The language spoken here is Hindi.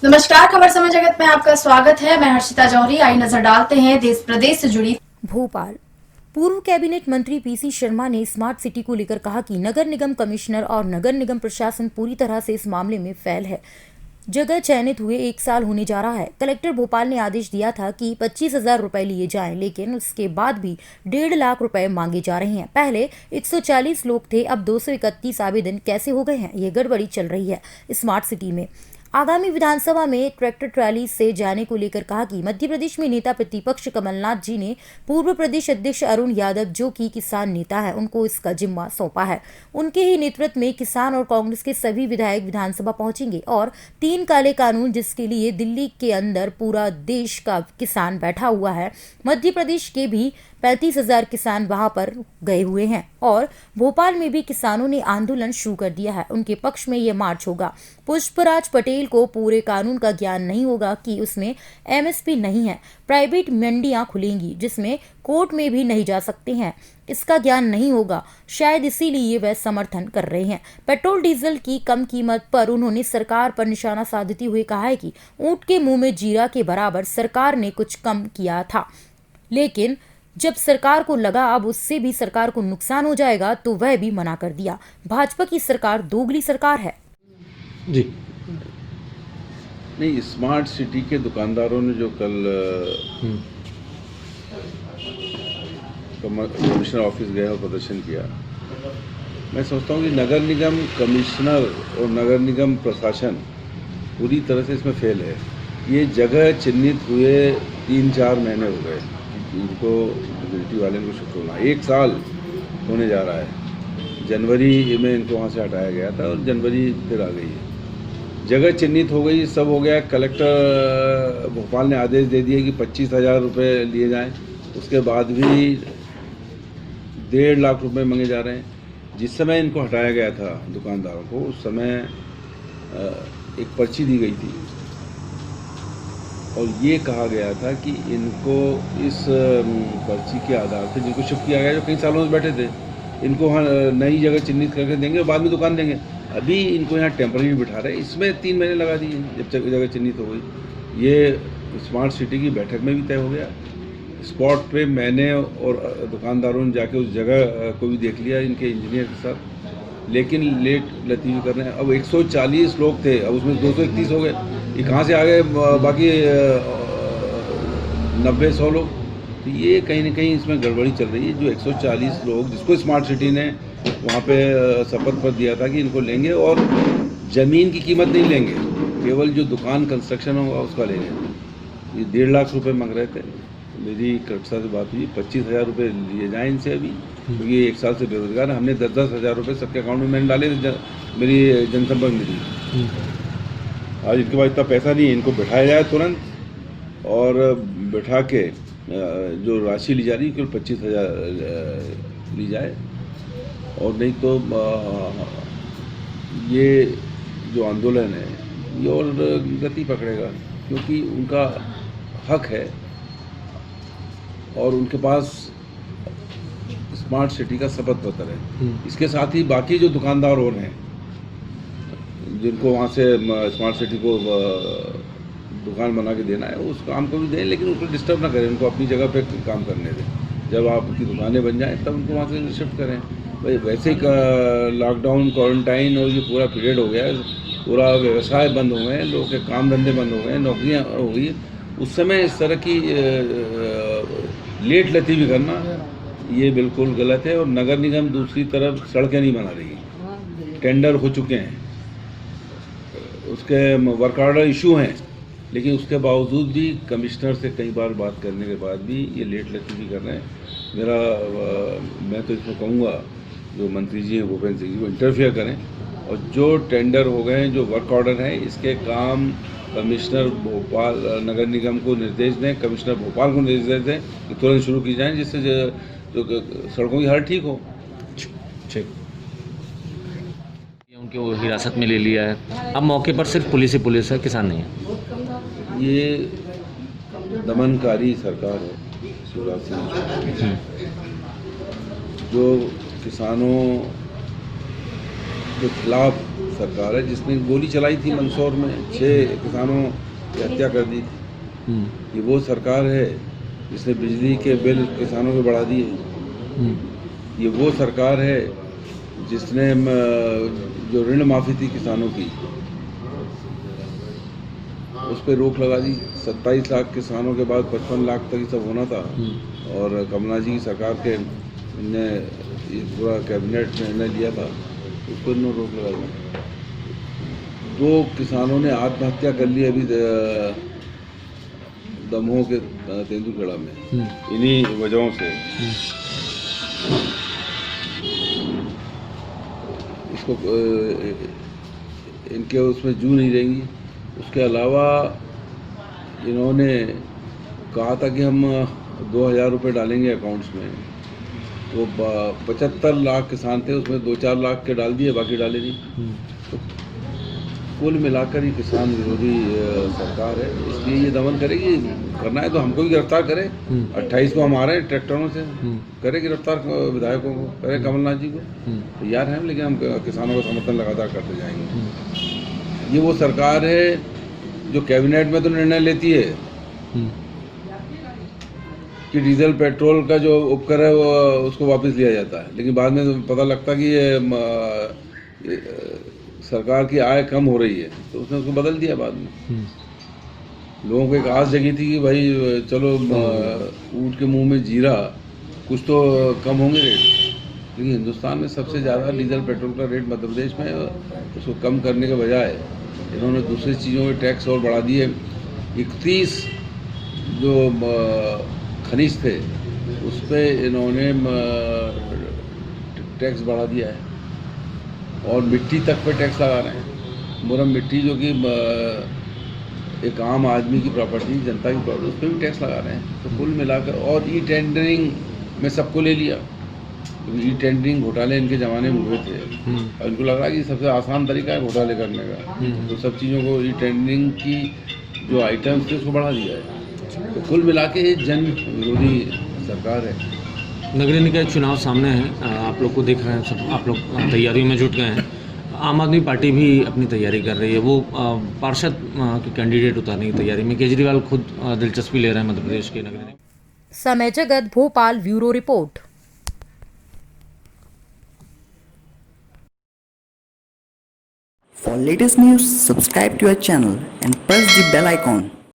नमस्कार, खबर समय जगत में आपका स्वागत है। मैं हर्षिता जौहरी। आई नजर डालते हैं देश प्रदेश से जुड़ी। भोपाल। पूर्व कैबिनेट मंत्री पीसी शर्मा ने स्मार्ट सिटी को लेकर कहा कि नगर निगम कमिश्नर और नगर निगम प्रशासन पूरी तरह से इस मामले में फेल है। जगह चयनित हुए 1 साल होने जा रहा है। कलेक्टर भोपाल ने आदेश दिया था कि 25,000 रुपए लिए जाएं, लेकिन उसके बाद भी 1.5 लाख रुपए मांगे जा रहे हैं। पहले 140 लोग थे, अब 231 आवेदन कैसे हो गए हैं? ये गड़बड़ी चल रही है स्मार्ट सिटी में। आगामी विधानसभा में ट्रैक्टर ट्रैली से जाने को लेकर कहा कि मध्य प्रदेश में नेता प्रतिपक्ष कमलनाथ जी ने पूर्व प्रदेश अध्यक्ष अरुण यादव, जो कि किसान नेता है, उनको इसका जिम्मा सौंपा है। उनके ही नेतृत्व में किसान और कांग्रेस के सभी विधायक विधानसभा पहुंचेंगे और 3 काले कानून, जिसके लिए दिल्ली के अंदर पूरा देश का किसान बैठा हुआ है, मध्य प्रदेश के भी 35,000 किसान वहां पर गए हुए हैं और भोपाल में भी किसानों ने आंदोलन शुरू कर दिया है। उनके पक्ष में ये मार्च होगा। पुष्पराज पटेल को पूरे कानून का ज्ञान नहीं होगा कि उसमें एमएसपी नहीं है, प्राइवेट मंडियां खुलेंगी जिसमें कोर्ट में भी नहीं जा सकते हैं, इसका ज्ञान नहीं होगा। शायद इसीलिए वह समर्थन कर रहे हैं। पेट्रोल डीजल की कम कीमत पर उन्होंने सरकार पर निशाना साधते हुए कहा है कि ऊंट के मुंह में जीरा के बराबर सरकार ने कुछ कम किया था, लेकिन जब सरकार को लगा अब उससे भी सरकार को नुकसान हो जाएगा तो वह भी मना कर दिया। भाजपा की सरकार दोगली सरकार है। जी नहीं, स्मार्ट सिटी के दुकानदारों ने जो कल कमिश्नर ऑफिस गए और प्रदर्शन किया, मैं सोचता हूँ कि नगर निगम कमिश्नर और नगर निगम प्रशासन पूरी तरह से इसमें फेल है। ये जगह चिन्हित हुए 3-4 महीने हो गए, इनको ड्यूटी वाले को शिफ्ट होना 1 साल होने जा रहा है। जनवरी में इनको वहाँ से हटाया गया था और जनवरी फिर आ गई है। जगह चिन्हित हो गई, सब हो गया। कलेक्टर भोपाल ने आदेश दे दिए कि 25,000 रुपये लिए जाएं, उसके बाद भी 1.5 लाख रुपए मांगे जा रहे हैं। जिस समय इनको हटाया गया था दुकानदारों को, उस समय एक पर्ची दी गई थी और ये कहा गया था कि इनको इस पर्ची के आधार से जिनको शिफ्ट किया गया, जो कई सालों से बैठे थे, इनको वहाँ नई जगह चिन्हित करके देंगे और बाद में दुकान देंगे। अभी इनको यहाँ टेम्पररी बिठा रहे हैं, इसमें 3 महीने लगा दिए जब तक जगह चिन्हित हो गई। ये स्मार्ट सिटी की बैठक में भी तय हो गया। स्पॉट पे मैंने और दुकानदारों ने जाके उस जगह को भी देख लिया इनके इंजीनियर के साथ, लेकिन लेट लतीफ़ी कर रहे हैं। अब 140 लोग थे, अब उसमें 231 हो गए। ये कहाँ से आ गए बाकी 90-100 लोग? तो ये कहीं ना कहीं इसमें गड़बड़ी चल रही है। जो 140 लोग जिसको स्मार्ट सिटी ने वहाँ पे शपथ पर दिया था कि इनको लेंगे और ज़मीन की कीमत नहीं लेंगे, केवल जो दुकान कंस्ट्रक्शन होगा उसका लेंगे। ये 1.5 लाख रुपए मांग रहे थे। मेरी कक्षा से बात हुई, 25,000 रुपये लिए जाएँ इनसे अभी, क्योंकि ये 1 साल से बेरोजगार है। हमने 10-10 हज़ार रुपये सबके अकाउंट में मैंने डाले थे, मेरी जनसंपर्क निधि। आज इनके पास इतना पैसा नहीं है, इनको बिठाया जाए तुरंत और बिठा के जो राशि ली जा रही है केवल 25,000 ली जाए, और नहीं तो ये जो आंदोलन है ये और गति पकड़ेगा, क्योंकि उनका हक है और उनके पास स्मार्ट सिटी का शपथ पत्र है। इसके साथ ही बाकी जो दुकानदार और हैं जिनको वहाँ से स्मार्ट सिटी को दुकान बना के देना है, उस काम को भी दें, लेकिन उसको डिस्टर्ब ना करें, उनको अपनी जगह पे काम करने दें। जब आपकी दुकानें बन जाएं तब उनको वहाँ से शिफ्ट करें। भाई वैसे ही लॉकडाउन, क्वारंटाइन और ये पूरा पीरियड हो गया है, पूरा व्यवसाय बंद हो गए हैं, लोगों के काम धंधे बंद हो गए हैं, नौकरियाँ हो गई। उस समय इस तरह की लेट लतीफ़ी करना ये बिल्कुल गलत है। और नगर निगम दूसरी तरफ सड़कें नहीं बना रही, टेंडर हो चुके हैं, उसके वर्क ऑर्डर इशू हैं, लेकिन उसके बावजूद भी कमिश्नर से कई बार बात करने के बाद भी ये लेट लतीफ़ी कर रहे हैं। मैं तो इसमें कहूँगा जो मंत्री जी हैं भूपेंद्र सिंह जी, वो इंटरफेयर करें और जो टेंडर हो गए हैं, जो वर्क ऑर्डर हैं, इसके काम कमिश्नर भोपाल नगर निगम को निर्देश दें, कमिश्नर भोपाल को निर्देश दें कि तुरंत शुरू की जाएँ, जिससे जो सड़कों की हालत ठीक हो। ठीक, उनको हिरासत में ले लिया है। अब मौके पर सिर्फ पुलिस है, किसान नहीं है। ये दमनकारी सरकार है शिवराज सिंह, जो किसानों के खिलाफ सरकार है जिसने गोली चलाई थी मंदसौर में, 6 किसानों की हत्या कर दी थी। ये वो सरकार है जिसने बिजली के बिल किसानों के बढ़ा दिए। ये वो सरकार है जिसने जो ऋण माफ़ी थी किसानों की उस पर रोक लगा दी। 27 लाख किसानों के बाद 55 लाख तक ये सब होना था, और कमलनाथ जी की सरकार के ने ये पूरा कैबिनेट निर्णय लिया था, उस पर इन्होंने रोक लगा दी। 2 किसानों ने आत्महत्या कर ली अभी दमोह के तेंदुखेड़ा में, इन्हीं वजहों से। इसको इनके उसमें जू नहीं रहेंगी। उसके अलावा इन्होंने कहा था कि हम 2000 रुपये डालेंगे अकाउंट्स में, तो 75 लाख किसान थे, उसमें 2-4 लाख के डाल दिए, बाकी डाले नहीं। तो कुल मिलाकर ये किसान विरोधी सरकार है, इसलिए ये दमन करेगी। करना है तो हमको भी गिरफ्तार करे। 28 को हम आ रहे हैं ट्रैक्टरों से, करे गिरफ्तार विधायकों को, करे कमलनाथ जी को, तैयार हैं, लेकिन हम किसानों का समर्थन लगातार करते जाएंगे। ये वो सरकार है जो कैबिनेट में तो निर्णय लेती है कि डीजल पेट्रोल का जो उपकर है वो उसको वापस लिया जाता है, लेकिन बाद में पता लगता कि ये सरकार की आय कम हो रही है, तो उसने उसको बदल दिया बाद में। लोगों को एक आस जगी थी कि भाई चलो ऊँट के मुंह में जीरा, कुछ तो कम होंगे रेट, लेकिन हिंदुस्तान में सबसे ज़्यादा डीजल पेट्रोल का रेट मध्य प्रदेश में है। उसको कम करने के बजाय इन्होंने दूसरी चीज़ों में टैक्स और बढ़ा दिए। 31 जो खनिज थे उस पर इन्होंने टैक्स बढ़ा दिया है, और मिट्टी तक पे टैक्स लगा रहे हैं। मुरम मिट्टी जो कि एक आम आदमी की प्रॉपर्टी, जनता की प्रॉपर्टी, उस पर भी टैक्स लगा रहे हैं। तो कुल मिलाकर, और ई टेंडरिंग में सबको ले लिया, क्योंकि ई टेंडरिंग घोटाले इनके ज़माने में हुए थे, और इनको लग रहा है कि सबसे आसान तरीका है घोटाले करने का, तो सब चीज़ों को ई टेंडरिंग की जो आइटम्स थे उसको बढ़ा दिया है। तो कुल मिला के ये जन विरोधी सरकार है। नगरीय निकाय चुनाव सामने हैं, आप लोग को देख रहे हैं, सब आप लोग तैयारियों में जुट गए हैं। आम आदमी पार्टी भी अपनी तैयारी कर रही है, वो पार्षद के कैंडिडेट उतारने की तैयारी में। केजरीवाल खुद दिलचस्पी ले रहे हैं मध्य प्रदेश के नगरीय। समय जगत Bhopal bureau report. For latest news, subscribe to our channel and press the bell icon.